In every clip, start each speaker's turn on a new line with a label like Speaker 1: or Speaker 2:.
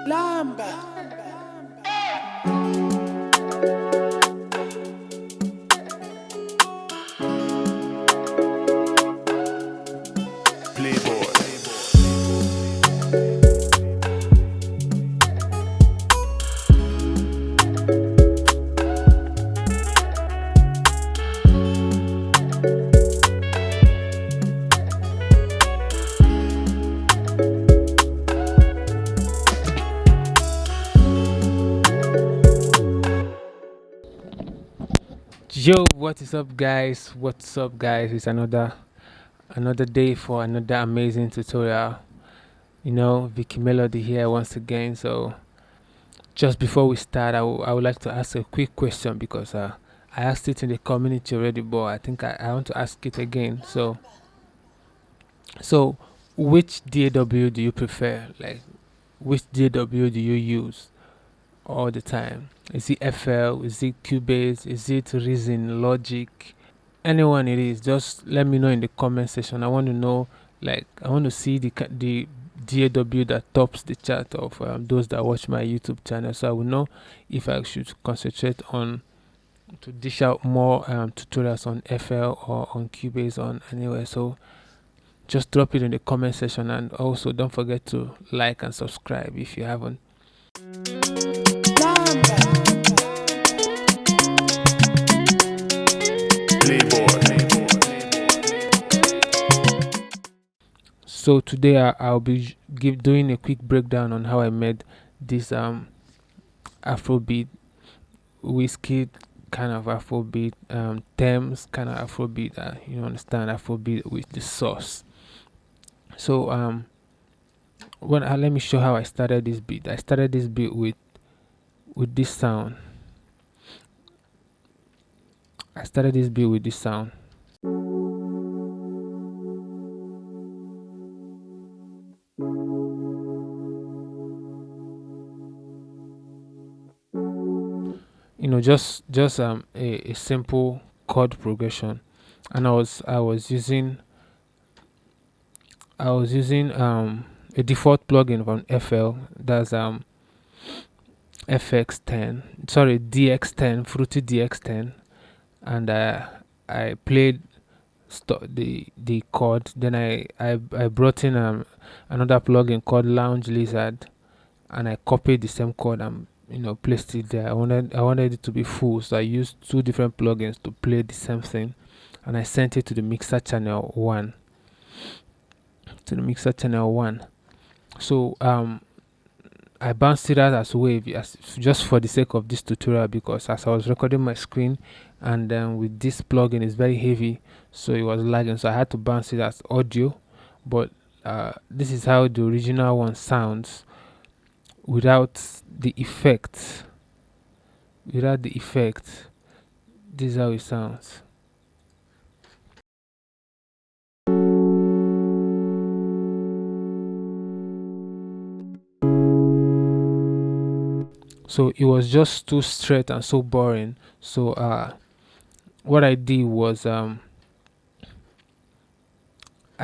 Speaker 1: Lamba.
Speaker 2: Yo, what is up, guys? What's up, guys? It's another day for another amazing tutorial. Vicky Melody here once again. So, just before we start, I would like to ask a quick question because I asked it in the community already, but I think I want to ask it again. So which DAW do you prefer? Like, which DAW do you use all the time? Is it FL? Is it Cubase? Is it Reason, Logic? Anyone it is, just let me know in the comment section. I want to know, like, I want to see the DAW that tops the chart of those that watch my YouTube channel, so I will know if I should concentrate on to dish out more tutorials on FL or on Cubase on anywhere. So just drop it in the comment section, and also don't forget to like and subscribe if you haven't. So today I'll be doing a quick breakdown on how I made this Afrobeat, Wizkid kind of Afrobeat, Tems kind of Afrobeat. You understand, Afrobeat with the sauce. So let me show how I started this beat. I started this beat with this sound. I started this beat with this sound. Just a simple chord progression, and I was using a default plugin from FL, that's FX10, sorry, DX10, Fruity DX10, and I played the chord. Then I brought in another plugin called Lounge Lizard, and I copied the same chord and placed it there. I wanted it to be full, so I used two different plugins to play the same thing, and I sent it to the mixer channel 1. So I bounced it out as wave, just for the sake of this tutorial, because as I was recording my screen, and then with this plugin it's very heavy, so it was lagging, so I had to bounce it as audio. But this is how the original one sounds without the effect. This is how it sounds. So it was just too straight and so boring. So what I did was I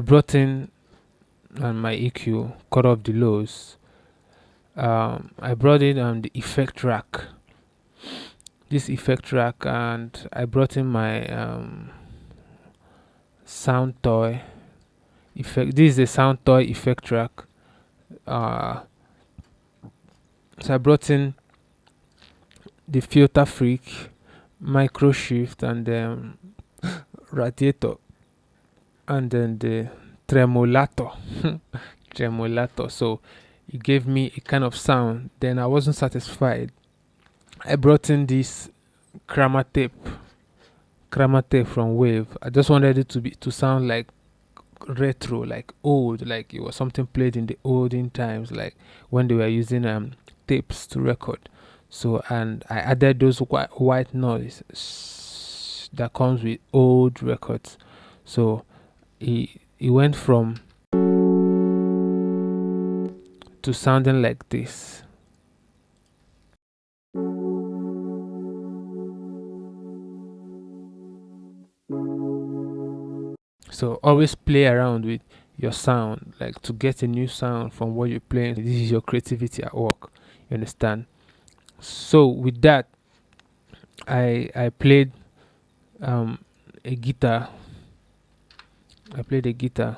Speaker 2: brought in my EQ, cut off the lows. I brought in the effect rack, and I brought in my sound toy effect. This is a sound toy effect rack. So I brought in the filter freak, micro shift, and then radiator, and then the tremolator. So it gave me a kind of sound. Then I wasn't satisfied. I brought in this chroma tape from Wave. I just wanted it to sound like retro, like old, like it was something played in the olden times, like when they were using tapes to record. So, and I added those white noise that comes with old records. So it went from to sounding like this. So always play around with your sound, like to get a new sound from what you're playing. This is your creativity at work. You understand? So with that, I played um a guitar. I played a guitar.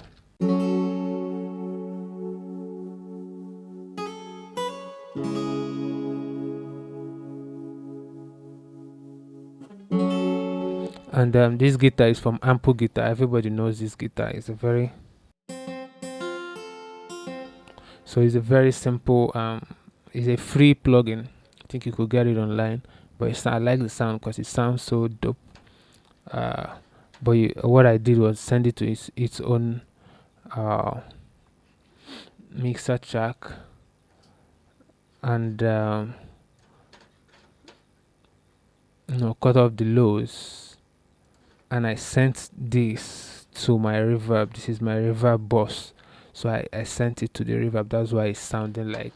Speaker 2: And this guitar is from Ample Guitar. Everybody knows this guitar. It's a very simple. It's a free plugin. I think you could get it online, but I like the sound because it sounds so dope. But what I did was send it to its own uh, mixer track, and cut off the lows, and I sent this to my reverb. This is my reverb bus, so I sent it to the reverb. That's why it's sounding like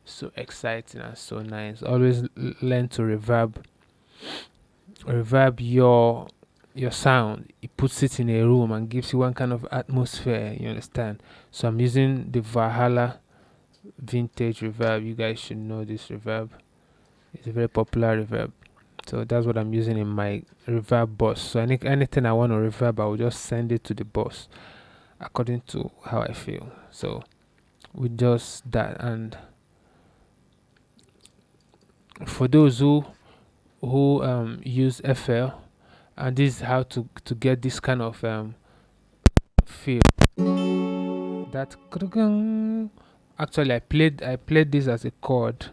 Speaker 2: so exciting and so nice. Always learn to reverb your sound. It puts it in a room and gives you one kind of atmosphere. You understand? So I'm using the Valhalla vintage reverb. You guys should know this reverb. It's a very popular reverb. So that's what I'm using in my reverb bus. So anything I want to reverb, I will just send it to the bus according to how I feel. So with just that, and for those who use FL, and this is how to get this kind of feel. That actually I played this as a chord.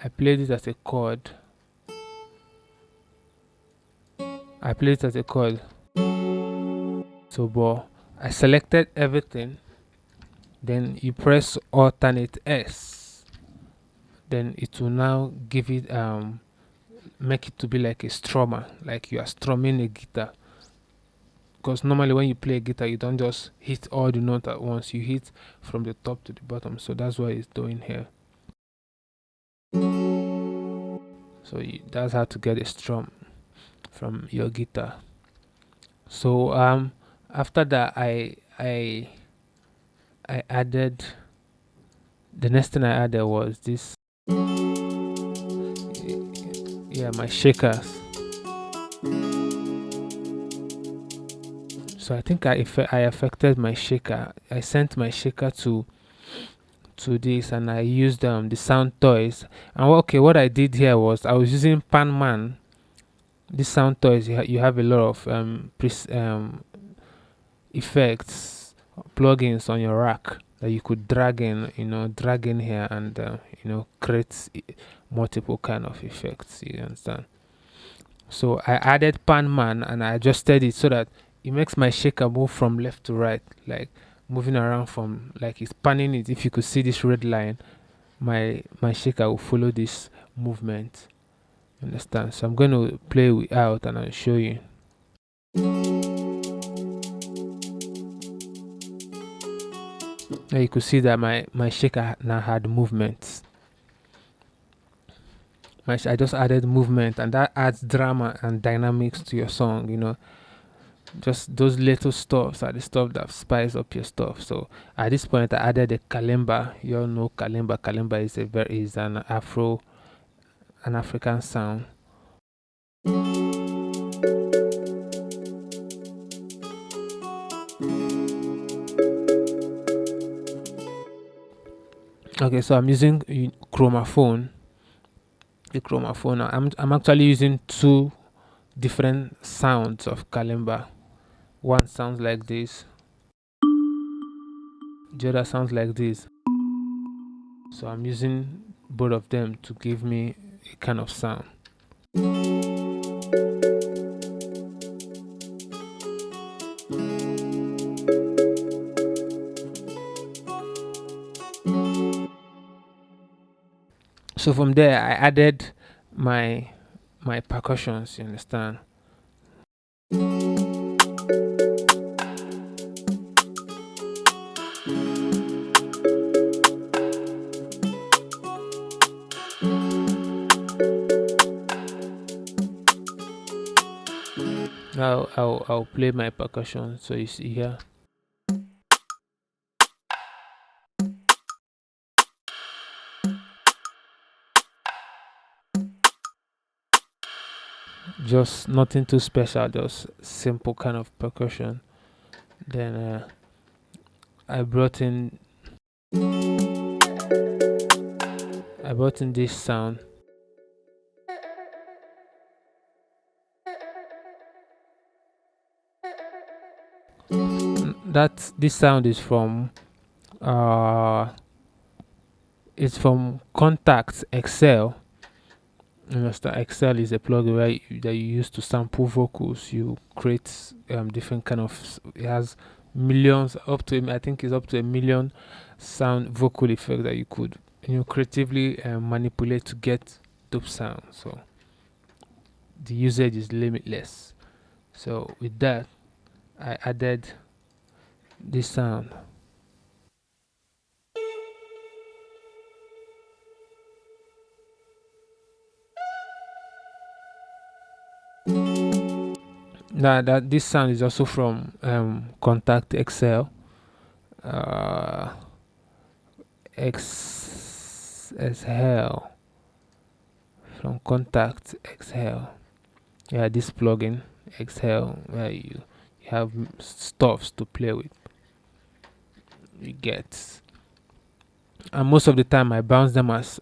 Speaker 2: I played it as a chord. I played it as a chord. So, but I selected everything. Then you press alternate S. Then it will now give it make it to be like a strummer, like you are strumming a guitar. Because normally when you play a guitar, you don't just hit all the notes at once. You hit from the top to the bottom. So that's what it's doing here. So that's how to get a strum from your guitar. So after that, I added, the next thing I added was this. Yeah, my shakers. So I think I affected my shaker. I sent my shaker to this, and I used the sound toys. And what I did here was I was using Panman. These sound toys, you have a lot of effects, plugins on your rack that you could drag in here, and create multiple kind of effects. You understand? So I added Panman and I adjusted it so that it makes my shaker move from left to right, like moving around from, like it's panning it. If you could see this red line, my shaker will follow this movement. Understand? So I'm going to play out and I'll show you. Now you could see that my shaker now had movements. I just added movement, and that adds drama and dynamics to your song. Just those little stuffs are the stuff that spice up your stuff. So at this point I added a kalimba. You all know kalimba. Kalimba is an African sound. Okay, so I'm using chromaphone. The chromaphone. I'm actually using two different sounds of kalimba. One sounds like this. The other sounds like this. So I'm using both of them to give me a kind of sound. So from there I added my percussions, you understand? I'll play my percussion so you see here. Just nothing too special, just simple kind of percussion. Then I brought in this sound. That this sound is from it's from Contact Excel. You understand? Excel is a plugin that you use to sample vocals. You create different kind of. It has millions up to, I think it's up to 1 million sound vocal effects that you could creatively manipulate to get dope sound. So the usage is limitless. So with that, I added this sound. Now that this sound is also from Contact Excel, Exhale, from Contact Exhale. Yeah, this plugin Exhale, where you have stuffs to play with. You get, and most of the time I bounce them as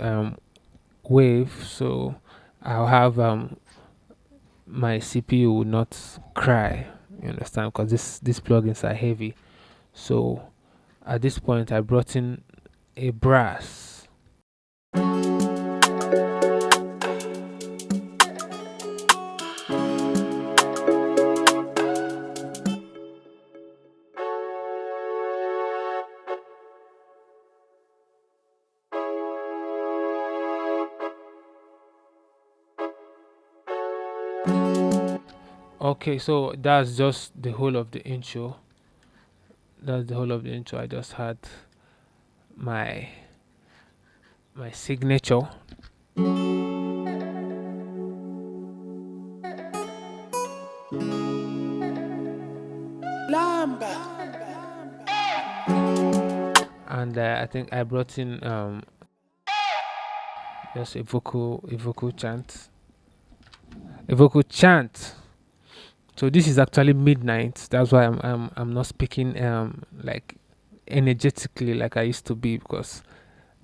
Speaker 2: wave, so I'll have my CPU will not cry. You understand? Because these plugins are heavy. So at this point, I brought in a brass. Okay, so that's just the whole of the intro. That's the whole of the intro. I just had my signature. And I think I brought in just a vocal chant. A vocal chant. So this is actually midnight. That's why I'm not speaking like energetically like I used to be, because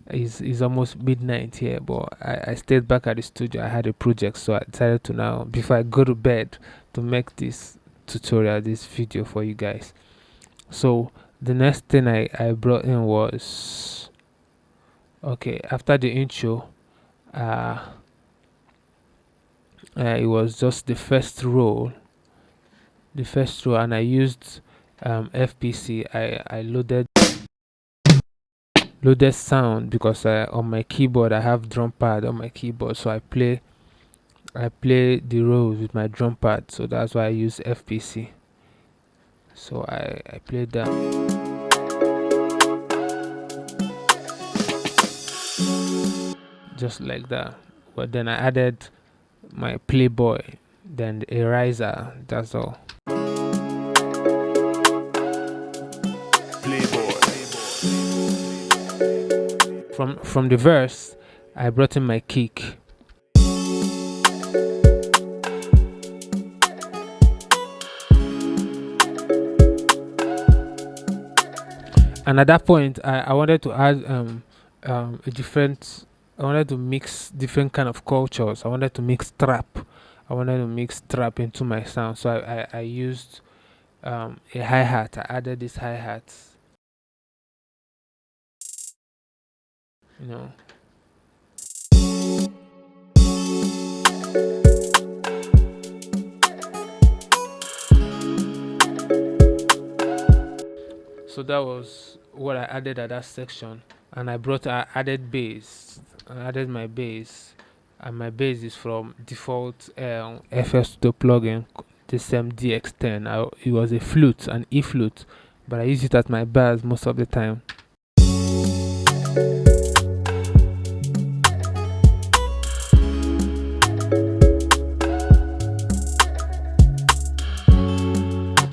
Speaker 2: it's almost midnight here. But I stayed back at the studio. I had a project, so I decided to now, before I go to bed, to make this tutorial, this video for you guys. So the next thing I brought in was, okay, after the intro, it was just the first roll, and I used FPC. I loaded sound, because on my keyboard I have drum pad on my keyboard, so I play the rolls with my drum pad, so that's why I use FPC. So I played that. Just like that. But then I added my Playboy, then the eraser. That's all. From the verse, I brought in my kick. And at that point, I wanted to add a different. I wanted to mix different kind of cultures. I wanted to mix trap. I wanted to mix trap into my sound. So I used a hi-hat. I added this hi-hat. You know. So that was what I added at that section, and I added bass. I added my bass, and my bass is from default FL Studio plugin, the same DX10. It was a flute, an E flute, but I use it at my bass most of the time.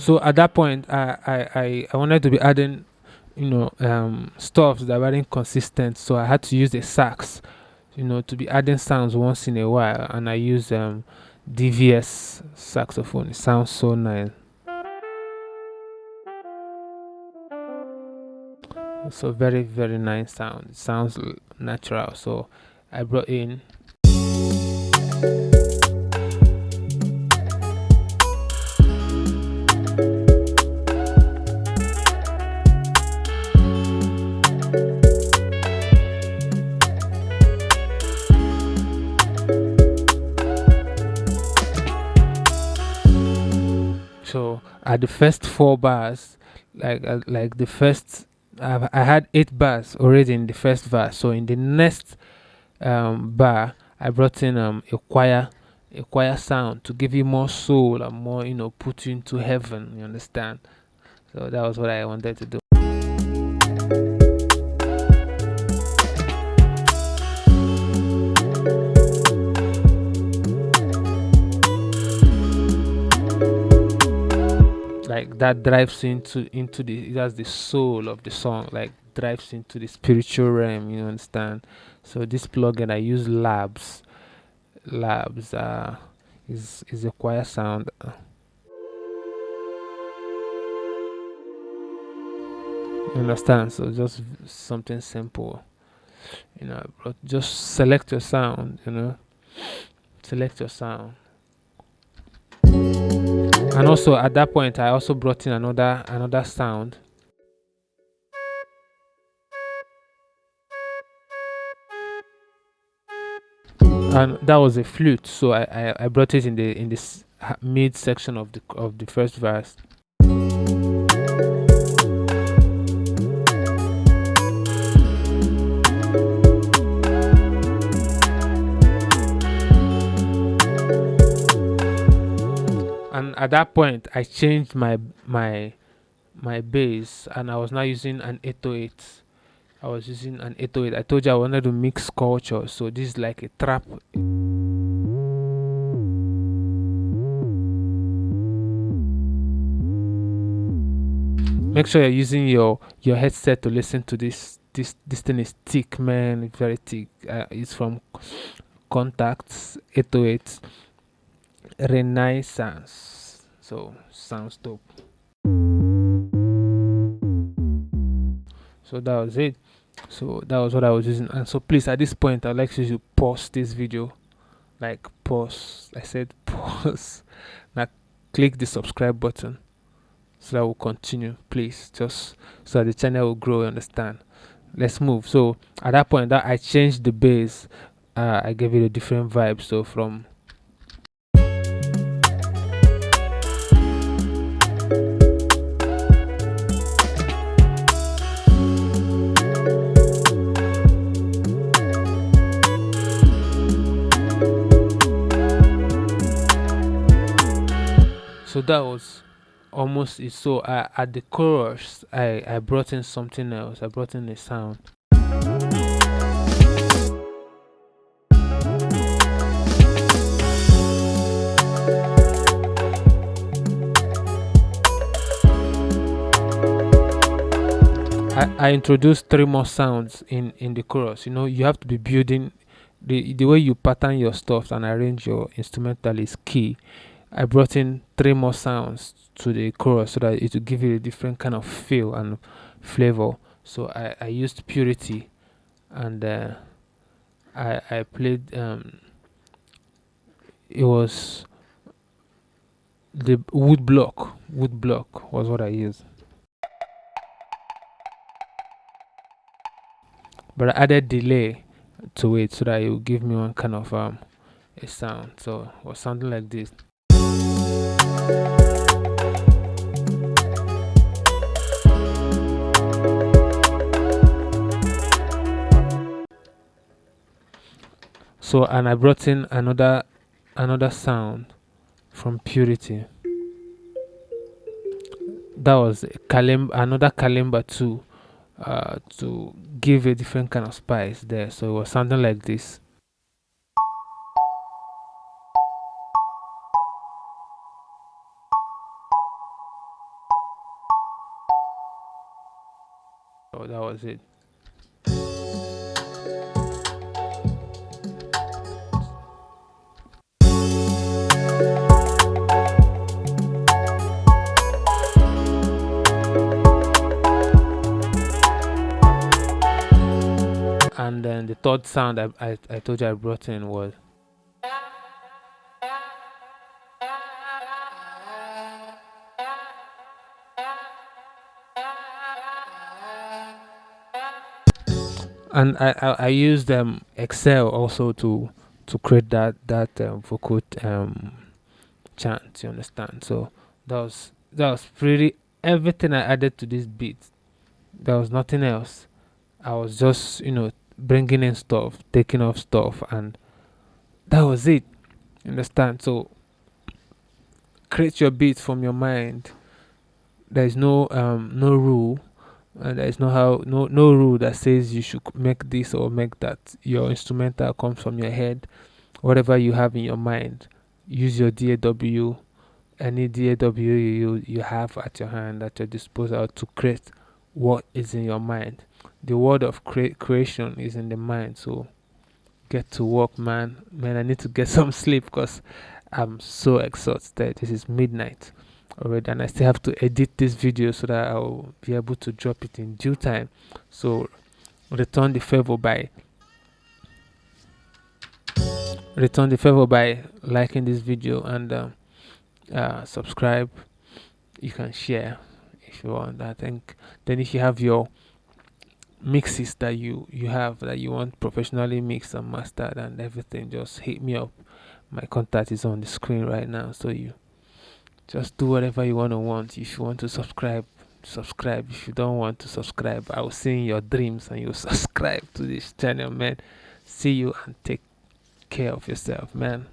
Speaker 2: So at that point, I wanted to be adding, stuff that were inconsistent. So I had to use the sax, to be adding sounds once in a while, and I use DVS saxophone. It sounds so nice. So very, very nice sound. It sounds natural. So I brought in. So at the first 4 bars, like the first, I had 8 bars already in the first verse. So in the next bar, I brought in a choir sound to give you more soul and more, put you into heaven. You understand? So that was what I wanted to do. Like that drives into the that's the soul of the song, like drives into the spiritual realm, you understand. So this plugin I use labs is a choir sound. You understand? So just something simple, but just select your sound, select your sound. And also at that point I also brought in another sound. And that was a flute. So I brought it in this mid section of the first verse. And at that point I changed my bass, and I was now using an 808. I was using an 808. I told you I wanted to mix culture, so this is like a trap. Make sure you're using your headset to listen to this. This thing is thick, man. It's very thick. It's from Contacts 808 Renaissance. So sounds dope. So that was it. So that was what I was using. And so please, at this point, I'd like you to pause this video. Like pause. I said pause. Now click the subscribe button so that we'll continue. Please, just so that the channel will grow. Understand? Let's move. So at that point, that I changed the bass. I gave it a different vibe. So from so that was almost it. So at the chorus, I brought in something else. I brought in a sound. I introduced 3 more sounds in the chorus. You have to be building the way you pattern your stuff and arrange your instrumental is key. I brought in 3 more sounds to the chorus so that it will give you a different kind of feel and flavor. So I used Purity, and I played it was the wood block was what I used, but I added delay to it so that it will give me one kind of a sound. So it was something like this. So and I brought in another sound from Purity. That was another kalimba too, to give a different kind of spice there. So it was something like this. So that was it. And then the third sound I told you I brought in was, and I used Excel also to create that vocal chant. You understand? So that was pretty everything I added to this beat. There was nothing else. I was just bringing in stuff, taking off stuff, and that was it. You understand? So create your beat from your mind. There is no rule, and there is no rule that says you should make this or make that. Your instrumental comes from your head. Whatever you have in your mind, use your DAW, any DAW you have at your hand, at your disposal, to create what is in your mind. The word of creation is in the mind. So get to work, man. I need to get some sleep because I'm so exhausted. This is midnight already, and I still have to edit this video so that I'll be able to drop it in due time. So return the favor by liking this video, and subscribe. You can share if you want. I think then if you have your mixes that you have that you want professionally mixed and mastered and everything, just hit me up. My contact is on the screen right now, so you just do whatever you want. If you want to subscribe. If you don't want to subscribe, I will see in your dreams and you subscribe to this channel, man. See you and take care of yourself, man.